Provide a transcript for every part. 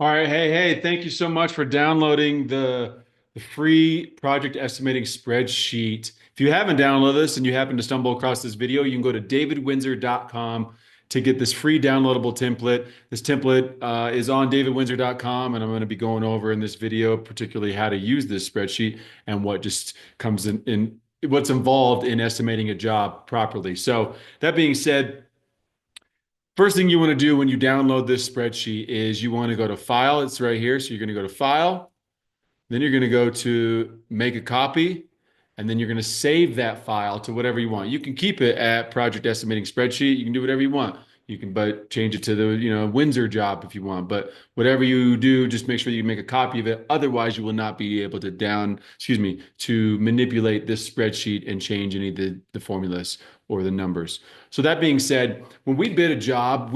All right, hey, thank you so much for downloading the free project estimating spreadsheet. If you haven't downloaded this and you happen to stumble across this video, you can go to davidwindsor.com to get this free downloadable template. This template is on davidwindsor.com, and I'm going to be going over in this video, particularly how to use this spreadsheet and what just comes in what's involved in estimating a job properly. So that being said, first thing you want to do when you download this spreadsheet is you want to go to File. It's right here. So you're going to go to File. Then you're going to go to Make a Copy. And then you're going to save that file to whatever you want. You can keep it at Project Estimating Spreadsheet. You can do whatever you want. You can but change it to the Windsor job if you want. But whatever you do, just make sure you make a copy of it. Otherwise, you will not be able to to manipulate this spreadsheet and change any of the formulas or the numbers. So that being said, when we bid a job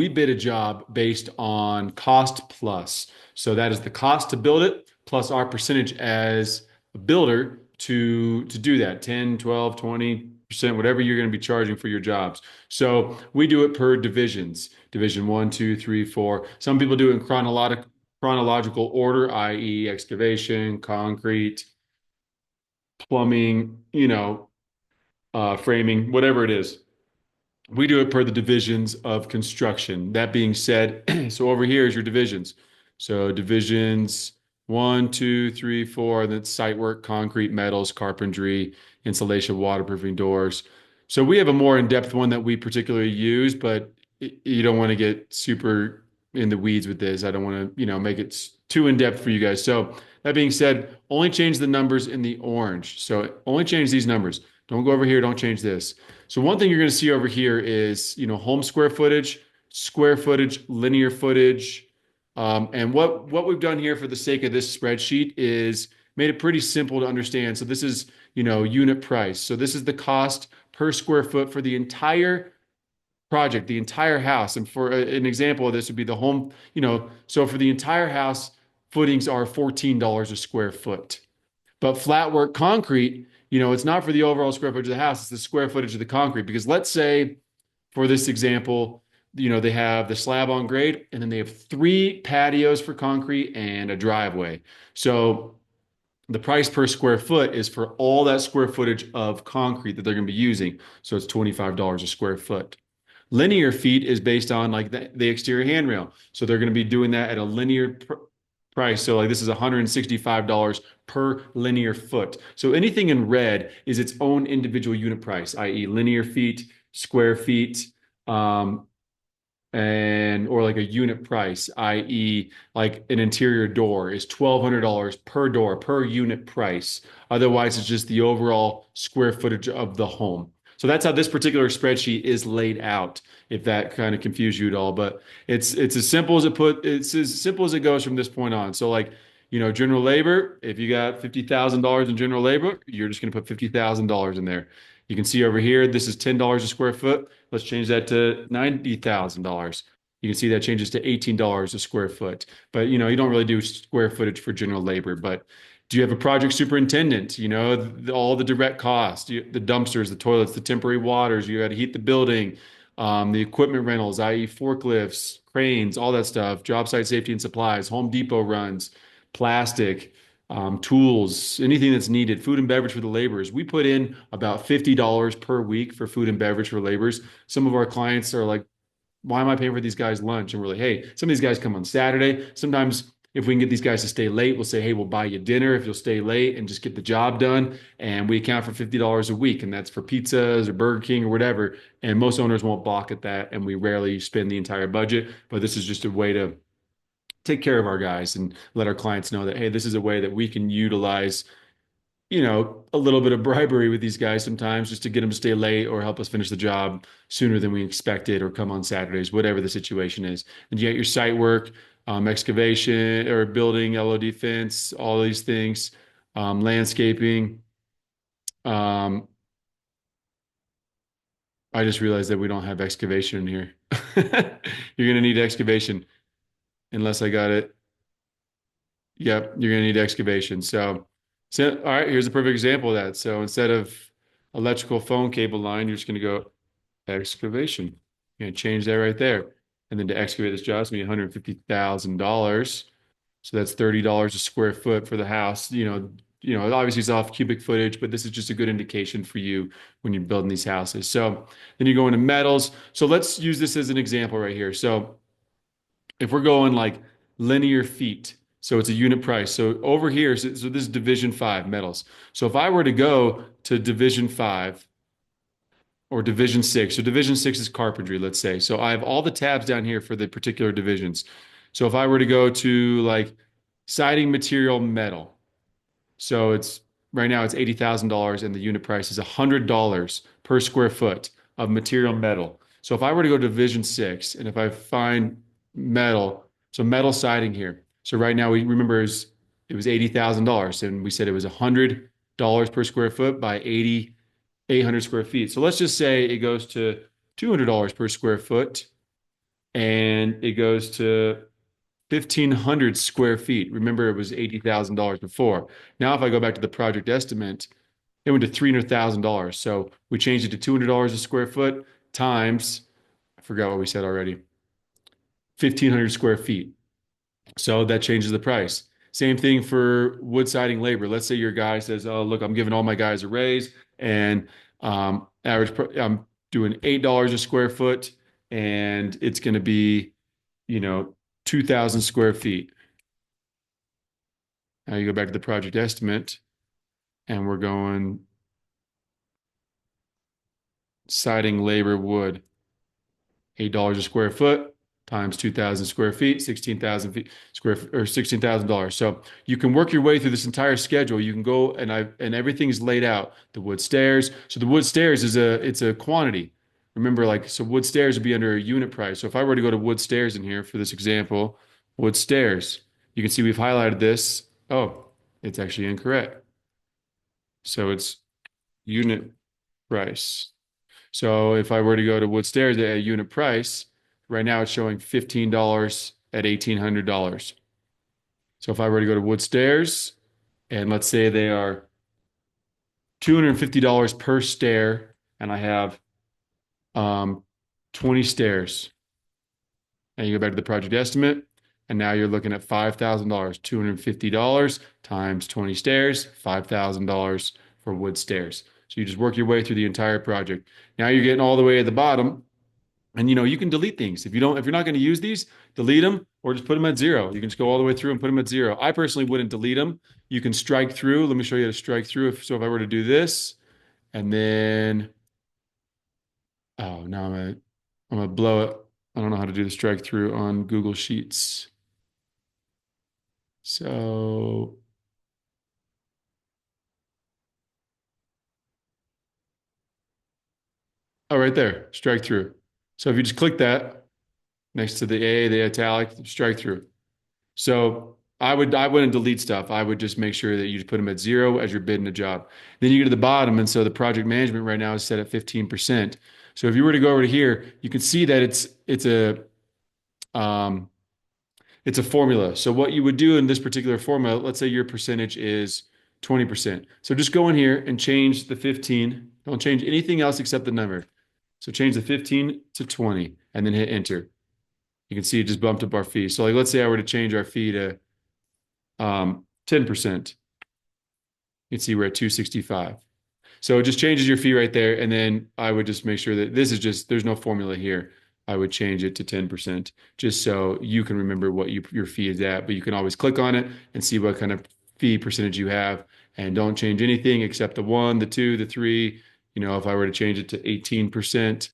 based on cost plus. So that is the cost to build it plus our percentage as a builder to do that 10, 12, 20%, whatever you're going to be charging for your jobs. So we do it per divisions, division one, two, three, four. Some people do it in chronological order, i.e. excavation, concrete, plumbing, framing, whatever it is. We do it per the divisions of construction. That being said, so over here is your divisions. So divisions one, two, three, four, and then site work, concrete, metals, carpentry, insulation, waterproofing doors. So we have a more in-depth one that we particularly use, but you don't want to get super in the weeds with this. I don't want to, make it too in-depth for you guys. So that being said, only change the numbers in the orange. So only change these numbers. Don't go over here. Don't change this. So one thing you're going to see over here is, home square footage, linear footage. And what we've done here for the sake of this spreadsheet is made it pretty simple to understand. So this is, unit price. So this is the cost per square foot for the entire project, the entire house. And for an example of this would be the home, so for the entire house, footings are $14 a square foot. But flat work concrete, it's not for the overall square footage of the house, it's the square footage of the concrete. Because let's say for this example, they have the slab on grade and then they have three patios for concrete and a driveway. So the price per square foot is for all that square footage of concrete that they're going to be using. So it's $25 a square foot. Linear feet is based on like the exterior handrail. So they're going to be doing that at a linear price. So like this is $165 per linear foot. So anything in red is its own individual unit price, i.e. linear feet, square feet, um, and or like a unit price, i.e., like an interior door is $1,200 per door per unit price. Otherwise, it's just the overall square footage of the home. So that's how this particular spreadsheet is laid out, if that kind of confused you at all. But it's as simple as it's as simple as it goes from this point on. So like, general labor, if you got $50,000 in general labor, you're just going to put $50,000 in there. You can see over here, this is $10 a square foot. Let's change that to $90,000. You can see that changes to $18 a square foot. But you don't really do square footage for general labor. But do you have a project superintendent? All the direct costs, the dumpsters, the toilets, the temporary waters, you got to heat the building, the equipment rentals, i.e. forklifts, cranes, all that stuff, job site safety and supplies, Home Depot runs, plastic, tools, anything that's needed, food and beverage for the laborers. We put in about $50 per week for food and beverage for laborers. Some of our clients are like, why am I paying for these guys lunch? And we're like, hey, some of these guys come on Saturday. Sometimes if we can get these guys to stay late, we'll say, hey, we'll buy you dinner if you'll stay late and just get the job done. And we account for $50 a week. And that's for pizzas or Burger King or whatever. And most owners won't balk at that. And we rarely spend the entire budget. But this is just a way to take care of our guys and let our clients know that, hey, this is a way that we can utilize, a little bit of bribery with these guys sometimes just to get them to stay late or help us finish the job sooner than we expected or come on Saturdays, whatever the situation is. And you get your site work, excavation or building, LOD fence, all these things, landscaping. Um, I just realized that we don't have excavation in here. You're going to need excavation unless I got it. Yep, you're going to need excavation. So, all right, here's a perfect example of that. So instead of electrical phone cable line, you're just going to go excavation. You're going to change that right there. And then to excavate this job, it's going to be $150,000. So that's $30 a square foot for the house. Obviously it's off cubic footage, but this is just a good indication for you when you're building these houses. So then you go into metals. So let's use this as an example right here. So if we're going like linear feet, so it's a unit price. So over here, so this is division five metals. So if I were to go to division five or division six, so division six is carpentry, let's say. So I have all the tabs down here for the particular divisions. So if I were to go to like siding material metal, so it's right now it's $80,000 and the unit price is $100 per square foot of material metal. So if I were to go to Division 6 and if I find metal, so metal siding here. So right now we remember it was $80,000 and we said it was $100 per square foot by 800 square feet. So let's just say it goes to $200 per square foot and it goes to 1,500 square feet. Remember, it was $80,000 before. Now, if I go back to the project estimate, it went to $300,000. So we changed it to $200 a square foot times, I forgot what we said already, 1,500 square feet. So that changes the price. Same thing for wood siding labor. Let's say your guy says, "Oh, look, I'm giving all my guys a raise, and I'm doing $8 a square foot, and it's going to be, you know, 2,000 square feet." Now you go back to the project estimate and we're going siding, labor, wood, $8 a square foot times 2,000 square feet, 16,000 feet square or $16,000. So you can work your way through this entire schedule. You can go and everything is laid out. The wood stairs. So the wood stairs it's a quantity. Remember, like, so wood stairs would be under a unit price. So if I were to go to wood stairs in here for this example, wood stairs, you can see we've highlighted this. Oh, it's actually incorrect. So it's unit price. So if I were to go to wood stairs at a unit price, right now it's showing $15 at $1,800. So if I were to go to wood stairs, and let's say they are $250 per stair, and I have 20 stairs, and you go back to the project estimate, and now you're looking at $5,000, $250 times 20 stairs, $5,000 for wood stairs. So you just work your way through the entire project. Now you're getting all the way at the bottom, and you can delete things. If you're not going to use these, delete them or just put them at zero. You can just go all the way through and put them at zero. I personally wouldn't delete them. You can strike through. Let me show you how to strike through. If I were to do this, and then oh, now I'm gonna blow it. I don't know how to do the strike through on Google Sheets. So, oh, right there, strike through. So if you just click that next to the italic, strike through. So I wouldn't delete stuff. I would just make sure that you just put them at zero as you're bidding a job. Then you get to the bottom, and so the project management right now is set at 15%. So if you were to go over to here, you can see that um, it's a formula. So what you would do in this particular formula, let's say your percentage is 20%. So just go in here and change the 15. Don't change anything else except the number. So change the 15 to 20 and then hit enter. You can see it just bumped up our fee. So like let's say I were to change our fee to 10%. You can see we're at 265. So it just changes your fee right there. And then I would just make sure that there's no formula here. I would change it to 10% just so you can remember what your fee is at. But you can always click on it and see what kind of fee percentage you have. And don't change anything except the 1, the 2, the 3. If I were to change it to 18%,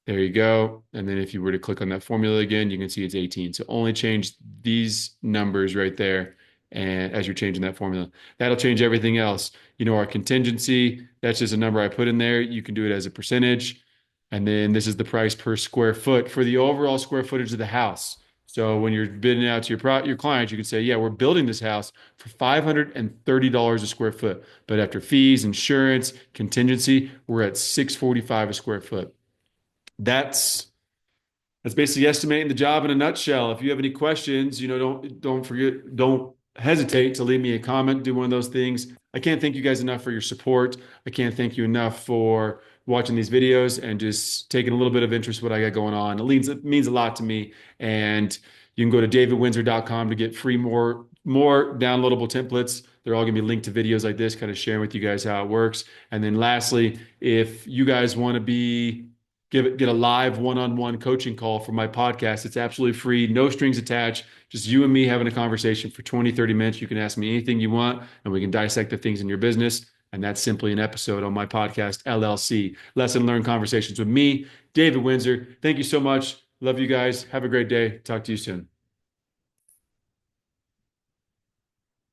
there you go. And then if you were to click on that formula again, you can see it's 18. So only change these numbers right there and as you're changing that formula. That'll change everything else. Our contingency, that's just a number I put in there. You can do it as a percentage. And then this is the price per square foot for the overall square footage of the house. So when you're bidding out to your client, you can say, yeah, we're building this house for $530 a square foot. But after fees, insurance, contingency, we're at $645 a square foot. That's basically estimating the job in a nutshell. If you have any questions, don't hesitate to leave me a comment, do one of those things. I can't thank you guys enough for your support. I can't thank you enough for watching these videos and just taking a little bit of interest in what I got going on. It means a lot to me. And You can go to davidwindsor.com to get free more downloadable templates. They're all going to be linked to videos like this, kind of sharing with you guys how it works. And then lastly, if you guys want to get a live one-on-one coaching call for my podcast, it's absolutely free, no strings attached, just you and me having a conversation for 20, 30 minutes. You can ask me anything you want, and we can dissect the things in your business. And that's simply an episode on my podcast, LLC, Lesson Learned Conversations with me, David Wintzer. Thank you so much. Love you guys. Have a great day. Talk to you soon.